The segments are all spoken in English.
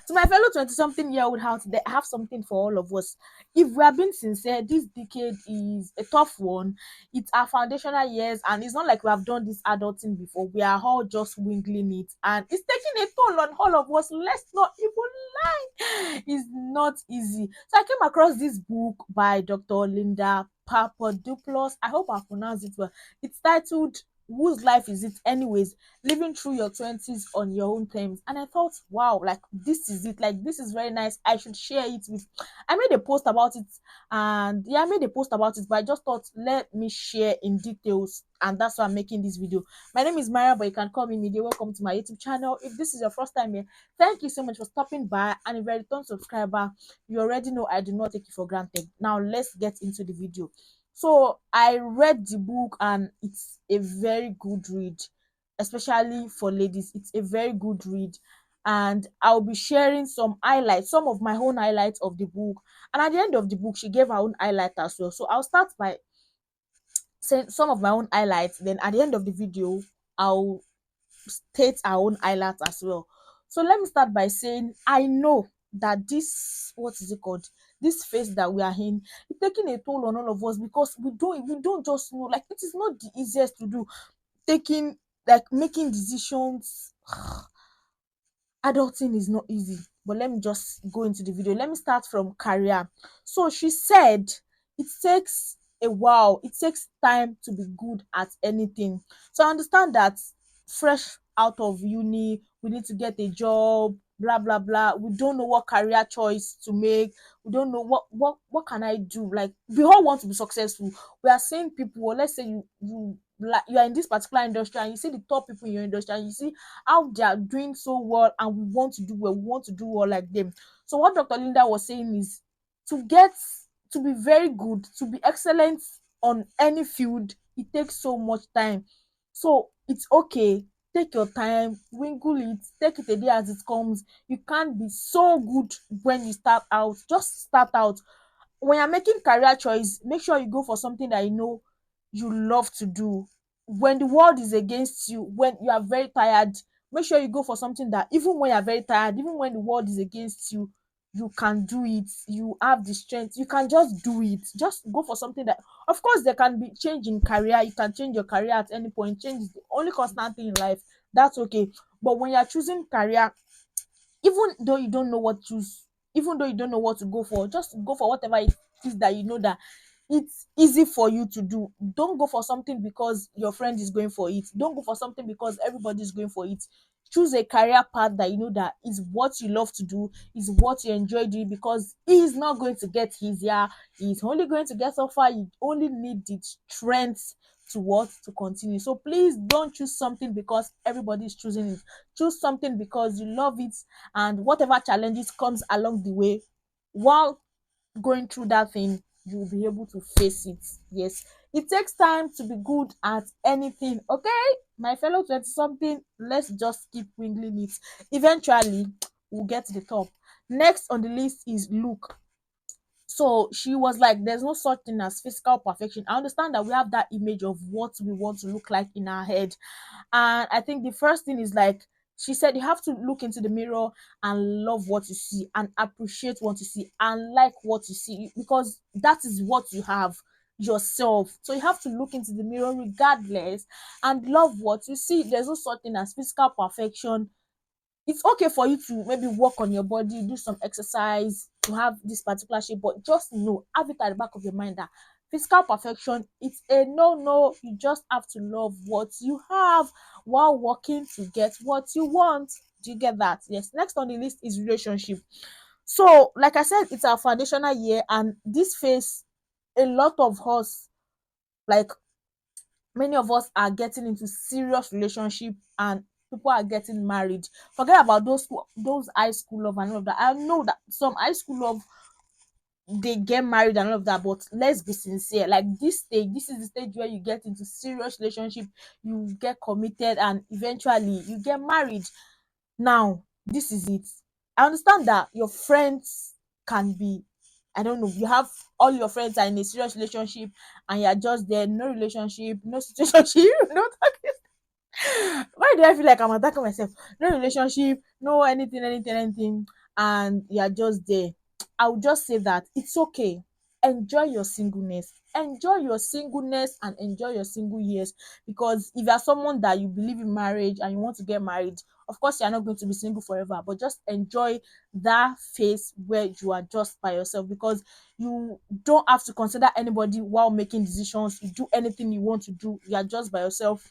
To my fellow 20 something year old out there, I have something for all of us. If we are being sincere, this decade is a tough one. It's our foundational years, and it's not like we have done this adulting before. We are all just wingling it, and it's taking a toll on all of us. Let's not even lie. It's not easy. So I came across this book by Dr. Linda Papadopoulos. I hope I pronounced it well. It's titled Whose Life Is It Anyways? Living Through Your 20s on Your Own Terms. And I thought, wow, like this is it. Like this is very nice. I should share it with. I made a post about it, and yeah, I made a post about it, but I just thought let me share in details, and that's why I'm making this video. My name is Maya, but you can call me Media. Welcome to my YouTube channel. If this is your first time here, thank you so much for stopping by, and if you're a return subscriber, you already know I do not take it for granted. Now let's get into the video. So I read the book, and it's a very good read, especially for ladies. It's a very good read, and I'll be sharing some highlights, some of my own highlights of the book. And at the end of the book, she gave her own highlight as well. So I'll start by saying some of my own highlights. Then at the end of the video, I'll state our own highlights as well. So let me start by saying I know that this, what is it called, this phase that we are in, it's taking a toll on all of us, because we don't just know, like it is not the easiest to do. Taking, like making decisions, adulting is not easy. But let me just go into the video. Let me start from career. So she said it takes a while, it takes time to be good at anything. So I understand that fresh out of uni, we need to get a job, blah blah blah. We don't know what career choice to make. We don't know what can I do. Like we all want to be successful. We are seeing people, or let's say you are in this particular industry, and you see the top people in your industry, and you see how they are doing so well, and we want to do well, we want to do well like them. So what Dr. Linda was saying is, to get to be very good, to be excellent on any field, it takes so much time. So it's okay, take your time, winkle it, take it a day as it comes. You can't be so good when you start out. Just start out. When you're making career choice, make sure you go for something that you know you love to do. When the world is against you, when you are very tired, make sure you go for something that even when you're very tired, even when the world is against you, you can do it. You have the strength, you can just do it. Just go for something that, of course, there can be change in career. You can change your career at any point. Change is the only constant thing in life. That's okay. But when you're choosing career, even though you don't know what to choose, even though you don't know what to go for, just go for whatever it is that you know that it's easy for you to do. Don't go for something because your friend is going for it. Don't go for something because everybody is going for it. Choose a career path that you know that is what you love to do, is what you enjoy doing, because it is not going to get easier. It's only going to get so far. You only need the strength to what to continue. So please don't choose something because everybody is choosing it. Choose something because you love it, and whatever challenges comes along the way, while going through that thing, you will be able to face it. Yes, it takes time to be good at anything. Okay, my fellow 20 something, let's just keep wingling it. Eventually we'll get to the top. Next on the list is look. So she was like, there's no such thing as physical perfection. I understand that we have that image of what we want to look like in our head. And I think the first thing is like, she said you have to look into the mirror and love what you see, and appreciate what you see, and like what you see, because that is what you have yourself. So you have to look into the mirror regardless and love what you see. There's no such thing as physical perfection. It's okay for you to maybe work on your body, do some exercise to have this particular shape, but just know, have it at the back of your mind that physical perfection, it's a no. You just have to love what you have while working to get what you want. Do you get that? Yes. Next on the list is relationship. So like I said, it's our foundational year, and this phase, a lot of us, like many of us, are getting into serious relationship, and people are getting married. Forget about those high school love and all of that. I know that some high school love, they get married and all of that, but let's be sincere, like this stage, this is the stage where you get into serious relationship, you get committed, and eventually you get married. Now this is it. I understand that your friends can be, I don't know, you have all your friends are in a serious relationship, and you're just there, no relationship, no situationship, no why do I feel like I'm attacking myself? No relationship, no anything. and you're just there, I would just say that it's okay. Enjoy your singleness. Enjoy your singleness and enjoy your single years. Because if you're someone that you believe in marriage and you want to get married, of course you're not going to be single forever, but just enjoy that phase where you are just by yourself, because you don't have to consider anybody while making decisions. You do anything you want to do, you're just by yourself.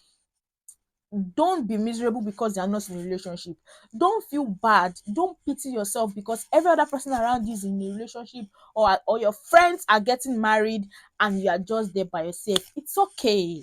Don't be miserable because you're not in a relationship. Don't feel bad. Don't pity yourself because every other person around you is in a relationship, or your friends are getting married and you are just there by yourself. It's okay.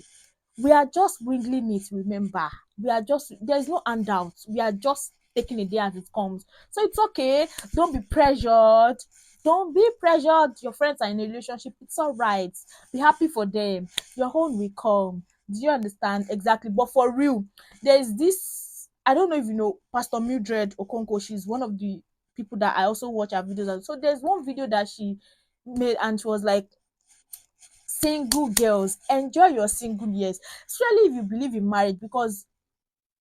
We are just wingling it, remember. We are just, there's no handout. We are just taking a day as it comes. So it's okay. Don't be pressured. Don't be pressured. Your friends are in a relationship. It's all right. Be happy for them. Your own will come. Do you understand? Exactly. But for real, there's this, I don't know if you know Pastor Mildred Okonkwo. She's one of the people that I also watch her videos on. So there's one video that she made and she was like, single girls, enjoy your single years, especially if you believe in marriage, because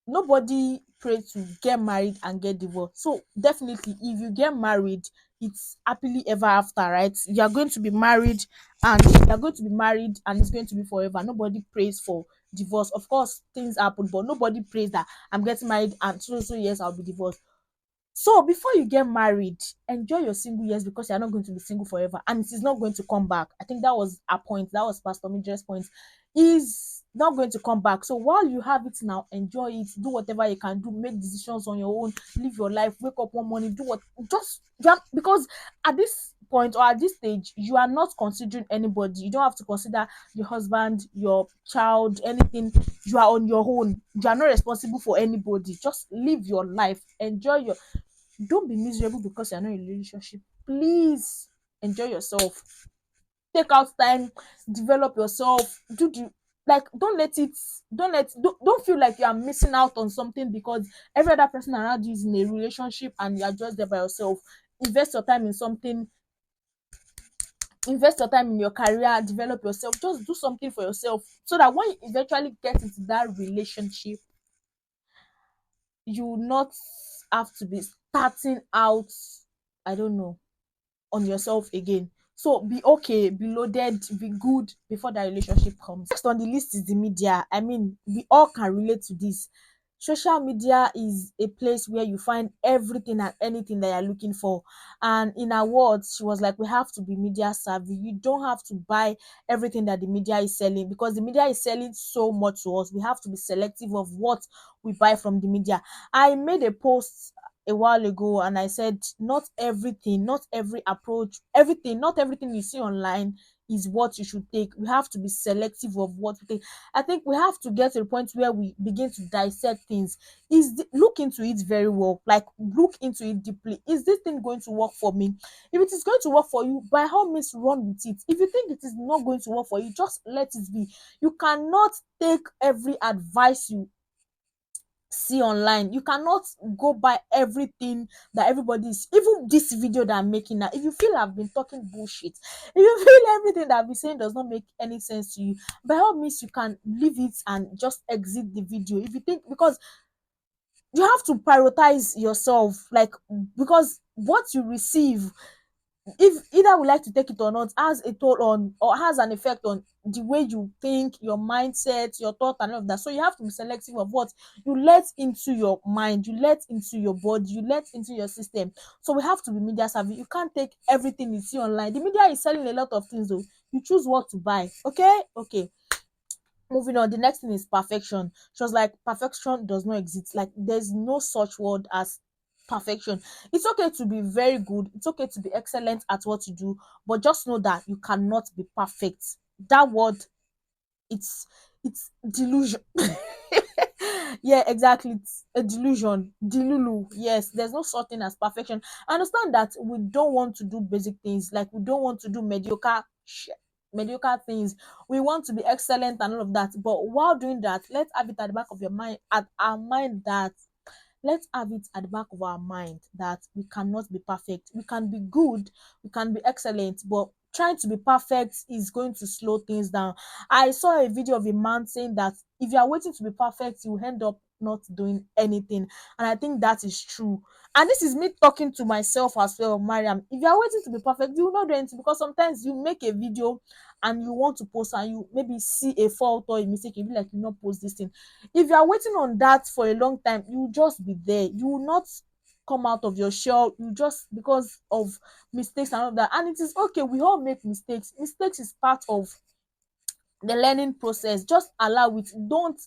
nobody prays to get married and get divorced. So definitely if you get married, it's happily ever after, right? You're going to be married, and you're going to be married and it's going to be forever. Nobody prays for divorce. Of course things happen, but nobody prays that I'm getting married and so years I'll be divorced. So before you get married, enjoy your single years, because you're not going to be single forever and it is not going to come back. I think that was a point. That was Pastor Midge's point. Is not going to come back. So while you have it now, enjoy it. Do whatever you can do. Make decisions on your own. Live your life. Wake up one morning. Do what because at this point or at this stage, you are not considering anybody. You don't have to consider your husband, your child, anything. You are on your own. You are not responsible for anybody. Just live your life. Enjoy your, don't be miserable because you're not in a relationship. Please enjoy yourself. Take out time, develop yourself. Do the, like, don't let it, don't feel like you are missing out on something because every other person around you is in a relationship and you are just there by yourself. Invest your time in something, invest your time in your career, develop yourself, just do something for yourself so that when you eventually get into that relationship, you will not have to be starting out, I don't know, on yourself again. So be okay, be loaded, be good before that relationship comes. Next on the list is the media. I mean, we all can relate to this. Social media is a place where you find everything and anything that you're looking for. And in her words, she was like, we have to be media savvy. You don't have to buy everything that the media is selling, because the media is selling so much to us. We have to be selective of what we buy from the media. I made a post a while ago and I said, not everything, not every approach, everything, not everything you see online is what you should take. We have to be selective of what we take. I think we have to get to the point where we begin to dissect things. Look into it very well, like look into it deeply. Is this thing going to work for me? If it is going to work for you, by all means run with it. If you think it is not going to work for you, just let it be. You cannot take every advice you see online. You cannot go by everything that everybody is, even this video that I'm making now. If you feel I've been talking bullshit, if you feel everything that I've been saying does not make any sense to you, by all means you can leave it and just exit the video. If you think, because you have to prioritize yourself, like, because what you receive, if either we like to take it or not, has a toll on, or has an effect on the way you think, your mindset, your thought and all of that. So you have to be selective of what you let into your mind, you let into your body, you let into your system. So we have to be media savvy. You can't take everything you see online. The media is selling a lot of things though. You choose what to buy. Okay. Moving on, the next thing is perfection. She was like, perfection does not exist. Like, there's no such word as perfection. It's okay to be very good, it's okay to be excellent at what you do, but just know that you cannot be perfect. That word, it's delusion. Yeah, exactly, it's a delusion, delulu. Yes, there's no such thing as perfection. I understand that we don't want to do basic things, like we don't want to do mediocre things. We want to be excellent and all of that, but while doing that, let's have it at the back of your mind, at our mind, that let's have it at the back of our mind that we cannot be perfect. We can be good, we can be excellent, but trying to be perfect is going to slow things down. I saw a video of a man saying that if you are waiting to be perfect, you end up not doing anything. And I think that is true. And this is me talking to myself as well, Mariam. If you are waiting to be perfect, you will not do anything, because sometimes you make a video and you want to post and you maybe see a fault or a mistake, you be like, you not post this thing. If you are waiting on that for a long time, you will just be there. You will not come out of your shell. You just, because of mistakes and all that. And it is okay, we all make mistakes. Mistakes is part of the learning process. Just allow it. Don't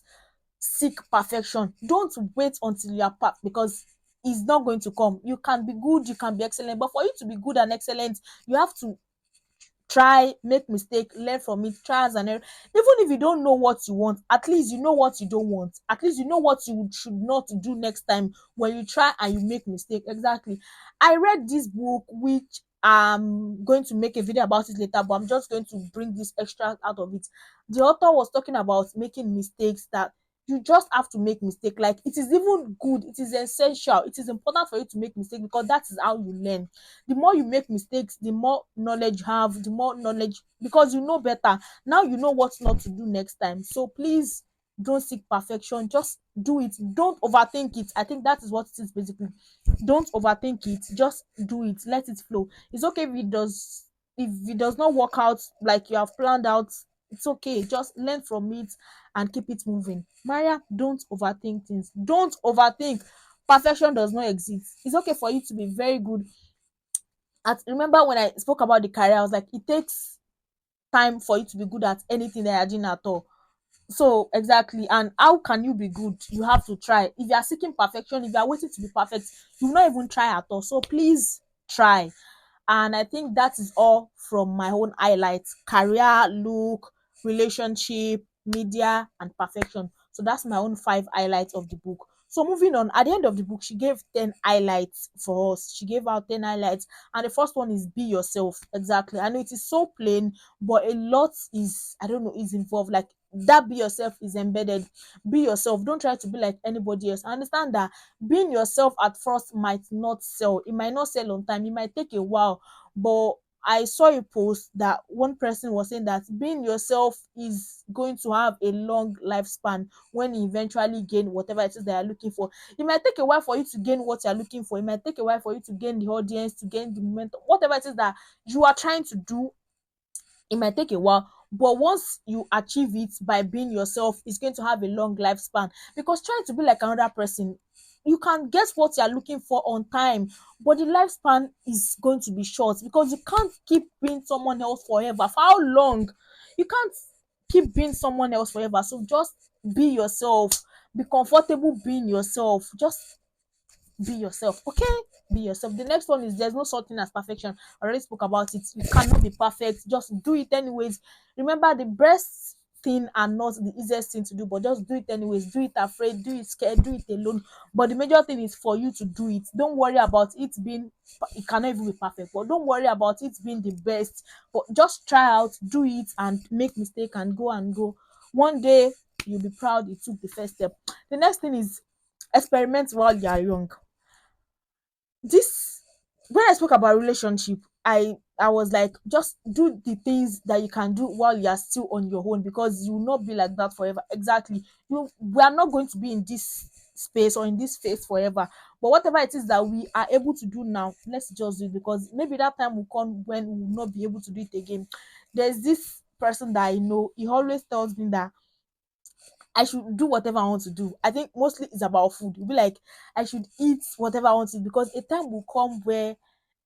seek perfection. Don't wait until you are perfect, because it's not going to come. You can be good, you can be excellent, but for you to be good and excellent, you have to try, make mistake, learn from it, trials and error. Even if you don't know what you want, at least you know what you don't want. At least you know what you should not do next time when you try and you make mistake. Exactly. I read this book, which I'm going to make a video about it later, but I'm just going to bring this extract out of it. The author was talking about making mistakes, that you just have to make mistake. Like, it is even good, it is essential, it is important for you to make mistake, because that is how you learn. The more you make mistakes, the more knowledge you have, the more knowledge, because you know better. Now you know what not to do next time. So please don't seek perfection. Just do it. Don't overthink it. I think that is what it is basically. Don't overthink it. Just do it. Let it flow. It's okay if it does not work out like you have planned out. It's okay. Just learn from it and keep it moving. Maria, don't overthink things. Don't overthink. Perfection does not exist. It's okay for you to be very good at, remember when I spoke about the career, I was like, it takes time for you to be good at anything that you're doing at all. So exactly. And how can you be good? You have to try. If you are seeking perfection, if you are waiting to be perfect, you will not even try at all. So please try. And I think that is all from my own highlights: career, look, relationship, media, and perfection. So that's my own 5 highlights of the book. So moving on, at the end of the book, she gave 10 highlights for us. She gave out 10 highlights. And the first one is be yourself. Exactly. I know it is so plain, but a lot is, I don't know, is involved. Like, that be yourself is embedded. Be yourself. Don't try to be like anybody else. I understand that being yourself at first might not sell. It might not sell on time. It might take a while. But I saw a post that one person was saying that being yourself is going to have a long lifespan when you eventually gain whatever it is that you're looking for. It might take a while for you to gain what you're looking for. It might take a while for you to gain the audience, to gain the momentum, whatever it is that you are trying to do. It might take a while, but once you achieve it by being yourself, it's going to have a long lifespan. Because trying to be like another person, you can get what you're looking for on time, but the lifespan is going to be short, because you can't keep being someone else forever. For how long? You can't keep being someone else forever. So just be yourself. Be comfortable being yourself. Just be yourself. Okay, be yourself. The next one is, there's no such thing as perfection. I already spoke about it. You cannot be perfect. Just do it anyways. Remember, the best thing and not the easiest thing to do, but just do it anyways. Do it afraid, do it scared, do it alone. But the major thing is for you to do it. Don't worry about it being, it cannot even be perfect, but don't worry about it being the best. But just try out, do it, and make mistake and go and go. One day you'll be proud you took the first step. The next thing is, experiment while you are young. This, when I spoke about relationship, I was like, just do the things that you can do while you are still on your own, because you will not be like that forever. Exactly. We are not going to be in this space or in this phase forever. But whatever it is that we are able to do now, let's just do it, because maybe that time will come when we will not be able to do it again. There's this person that I know, he always tells me that I should do whatever I want to do. I think mostly it's about food. You'll be like, I should eat whatever I want to, because a time will come where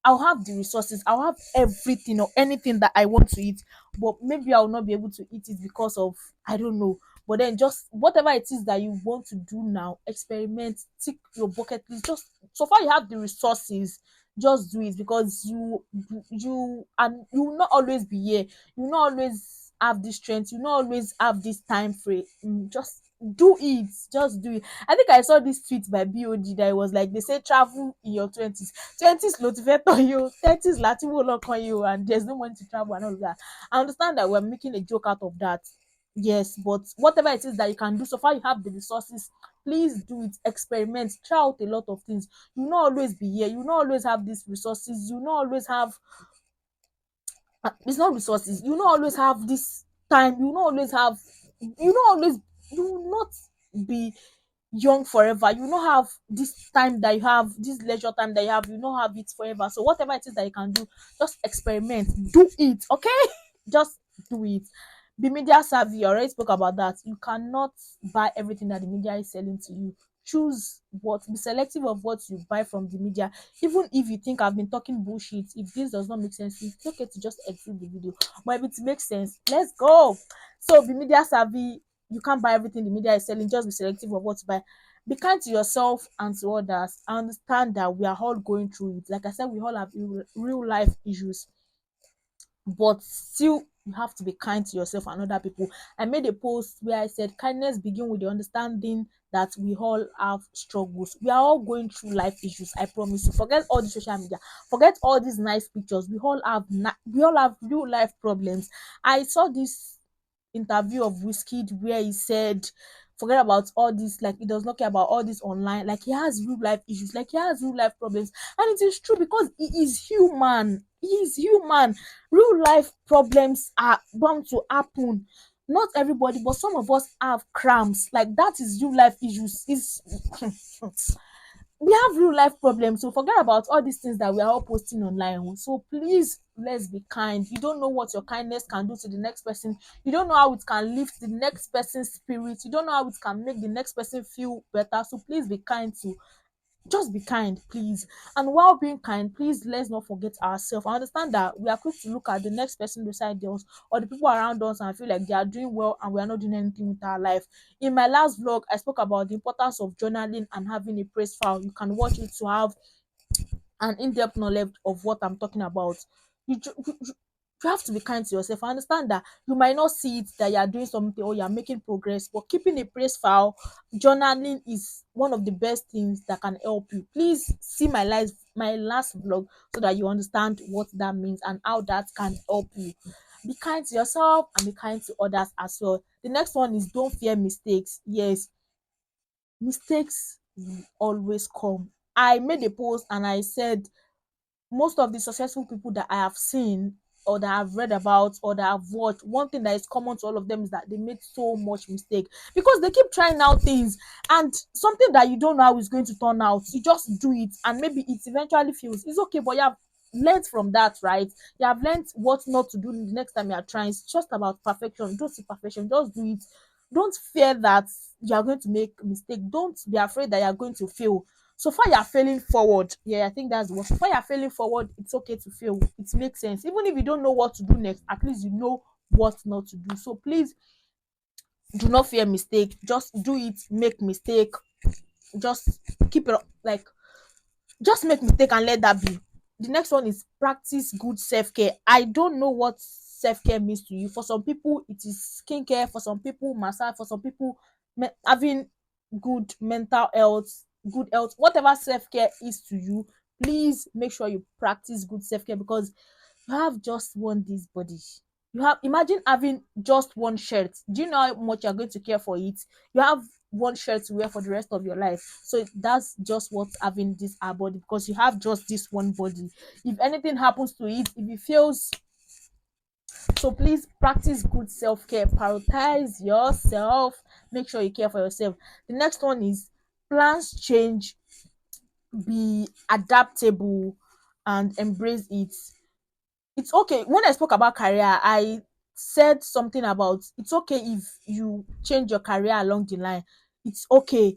I'll have the resources, I'll have everything or anything that I want to eat, but maybe I'll not be able to eat it because of, I don't know. But then just whatever it is that you want to do now, experiment, tick your bucket list. Just so far you have the resources, just do it, because you will not always be here. You will not always have this strength. You will not always have this time frame. Just do it. Just do it. I think I saw this tweet by BOD that it was like, they say travel in your 20s. 20s motivate on you, 30s Latin will lock on you, and there's no money to travel and all of that. I understand that we're making a joke out of that. Yes, but whatever it is that you can do, so far you have the resources, please do it. Experiment, try out a lot of things. You will not always be here. You will not always have these resources. You will not always have, it's not resources. You will not always have this time. You will not always have, you will not always, you will not be young forever. You not have this time that you have, this leisure time that you have, you not have it forever. So whatever it is that you can do, just experiment, do it, okay? Just do it. Be media savvy. I already spoke about that. You cannot buy everything that the media is selling to you. Choose what, be selective of what you buy from the media. Even if you think I've been talking bullshit, if this does not make sense, it's okay to just exit the video. But if it makes sense, let's go. So be media savvy. You can't buy everything the media is selling. Just be selective of what to buy. Be kind to yourself and to others. I understand that we are all going through it. Like I said, we all have real life issues, but still you have to be kind to yourself and other people. I made a post where I said kindness begin with the understanding that we all have struggles. We are all going through life issues. I promise you. Forget all the social media. Forget all these nice pictures. We all have real life problems. I saw this interview of Wizkid where he said, forget about all this, like he does not care about all this online, like he has real life issues, like he has real life problems. And it is true because he is human. He is human. Real life problems are bound to happen. Not everybody, but some of us have cramps. Like that is real life issues. Is we have real life problems, so forget about all these things that we are all posting online. So please, let's be kind. You don't know what your kindness can do to the next person. You don't know how it can lift the next person's spirit. You don't know how it can make the next person feel better. So please be kind to, just be kind, please. And while being kind, please, let's not forget ourselves. I understand that we are quick to look at the next person beside us or the people around us and feel like they are doing well and we are not doing anything with our life. In my last vlog, I spoke about the importance of journaling and having a praise file. You can watch it to have an in-depth knowledge of what I'm talking about. You have to be kind to yourself. I understand that you might not see it that you are doing something or you are making progress, but keeping a praise file, journaling is one of the best things that can help you. Please see my last vlog so that you understand what that means and how that can help you. Be kind to yourself and be kind to others as well. The next one is don't fear mistakes. Yes, mistakes will always come. I made a post and I said most of the successful people that I have seen or that I've read about or that I've watched, one thing that is common to all of them is that they made so much mistake because they keep trying out things, and something that you don't know how it's going to turn out, you just do it and maybe it eventually fails. It's okay, but you have learned from that, right? You have learned what not to do the next time you are trying. It's just about perfection. Don't see perfection, just do it. Don't fear that you are going to make mistake. Don't be afraid that you are going to fail. So far you're failing forward. Yeah, I think that's the word. So far you're failing forward, it's okay to fail. It makes sense. Even if you don't know what to do next, at least you know what not to do. So please do not fear mistake. Just do it, make mistake. Just keep it like, just make mistake and let that be. The next one is practice good self-care. I don't know what self-care means to you. For some people it is skincare, for some people massage, for some people having good mental health, good health, whatever self-care is to you. Please make sure you practice good self-care because you have just one this body. You have, imagine having just one shirt. Do you know how much you're going to care for it? You have one shirt to wear for the rest of your life. So that's just what having this our body, because you have just this one body. If anything happens to it, if it fails, so please practice good self-care. Prioritize yourself. Make sure you care for yourself. The next one is plans change, be adaptable and embrace it. It's okay. When I spoke about career, I said something about it's okay if you change your career along the line. It's okay.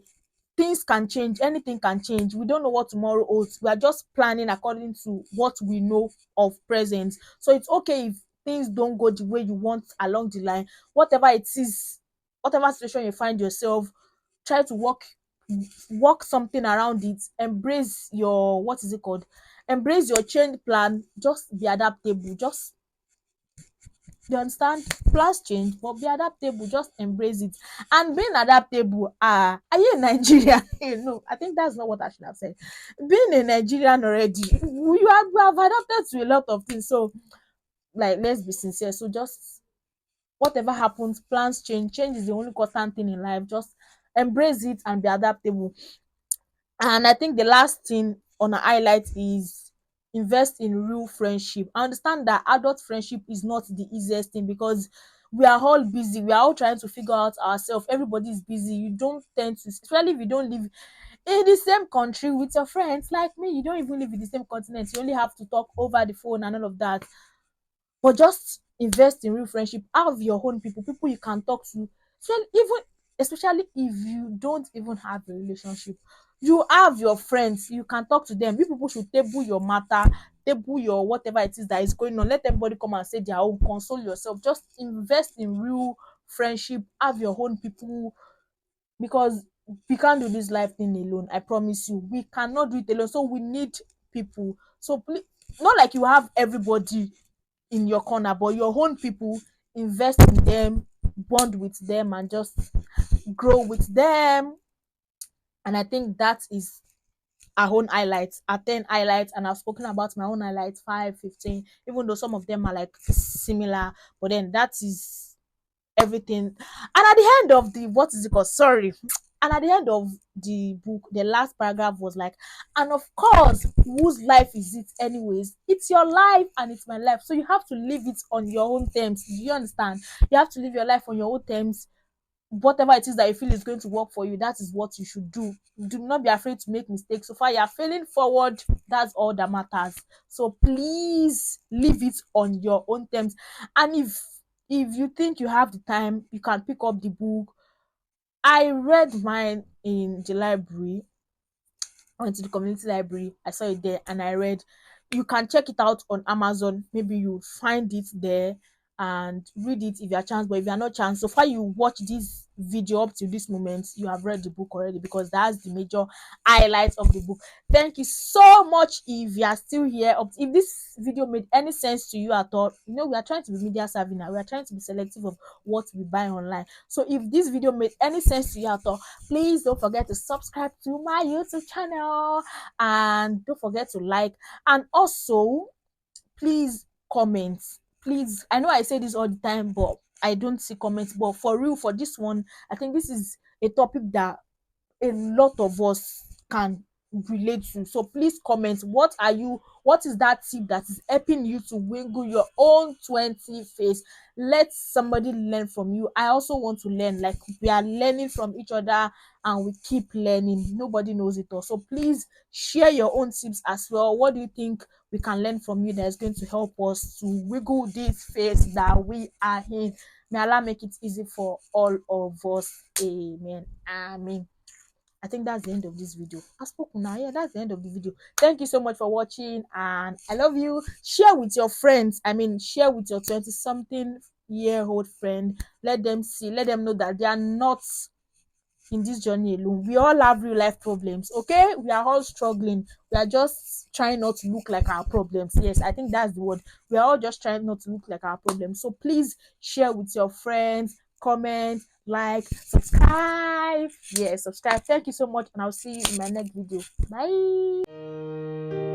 Things can change, anything can change. We don't know what tomorrow holds. We are just planning according to what we know of present. So it's okay if things don't go the way you want along the line. Whatever it is, whatever situation you find yourself, try to work something around it. Embrace your, what is it called, embrace your change plan. Just be adaptable. Just, you understand, plans change but be adaptable. Just embrace it. And being adaptable, are you a Nigerian? No, I think that's not what I should have said. Being a Nigerian already, we have adapted to a lot of things. So like, let's be sincere. So just whatever happens, plans change is the only constant thing in life. Just embrace it and be adaptable. And I think the last thing on a highlight is invest in real friendship. I understand that adult friendship is not the easiest thing because we are all busy, we are all trying to figure out ourselves, everybody is busy. You don't tend to, especially if you don't live in the same country with your friends like me, you don't even live in the same continent, you only have to talk over the phone and all of that. But just invest in real friendship, have your own people you can talk to. So even, especially if you don't even have a relationship, you have your friends, you can talk to them. You people should table your matter, table your whatever it is that is going on, let everybody come and say their own, console yourself, just invest in real friendship, have your own people, because we can't do this life thing alone. I promise you, we cannot do it alone, so we need people. So please, not like you have everybody in your corner, but your own people, invest in them, bond with them, and just grow with them. And I think that is our own highlights, our 10 highlights. And I've spoken about my own highlights, 5, 15, even though some of them are like similar, but then that is everything. And at the end of the, what is it called, sorry, and at the end of the book, the last paragraph was like, and of course, whose life is it anyways? It's your life and it's my life, so you have to live it on your own terms. Do you understand? You have to live your life on your own terms. Whatever it is that you feel is going to work for you, that is what you should do. Do not be afraid to make mistakes. So far you are failing forward, that's all that matters. So please leave it on your own terms. And if you think you have the time, you can pick up the book. I read mine in the library. I went to the community library, I saw it there, and I read. You can check it out on Amazon. Maybe you find it there and read it if you are chance. But if you are not chance, so far you watch this video up to this moment, you have read the book already, because that's the major highlight of the book. Thank you so much if you are still here. If this video made any sense to you at all, we are trying to be media savvy now. We are trying to be selective of what we buy online. So if this video made any sense to you at all, please don't forget to subscribe to my YouTube channel, and don't forget to like, and also please comment. Please, I know I say this all the time, but I don't see comments. But for real, for this one, I think this is a topic that a lot of us can relate to. So please comment, what is that tip that is helping you to wiggle your own 20 face? Let somebody learn from you. I also want to learn, like we are learning from each other, and we keep learning. Nobody knows it all. So please share your own tips as well. What do you think we can learn from you that is going to help us to wiggle this face that we are in? May Allah make it easy for all of us. Amen. Amen. I think that's the end of this video. I spoke now. Yeah, that's the end of the video. Thank you so much for watching, and I love you. Share with your friends. Share with your 20-something-year-old friend. Let them see, let them know that they are not in this journey alone. We all have real life problems, okay? We are all struggling. We are just trying not to look like our problems. Yes, I think that's the word. We are all just trying not to look like our problems. So please share with your friends, comment, like, subscribe. Yeah, subscribe. Thank you so much, and I'll see you in my next video. Bye.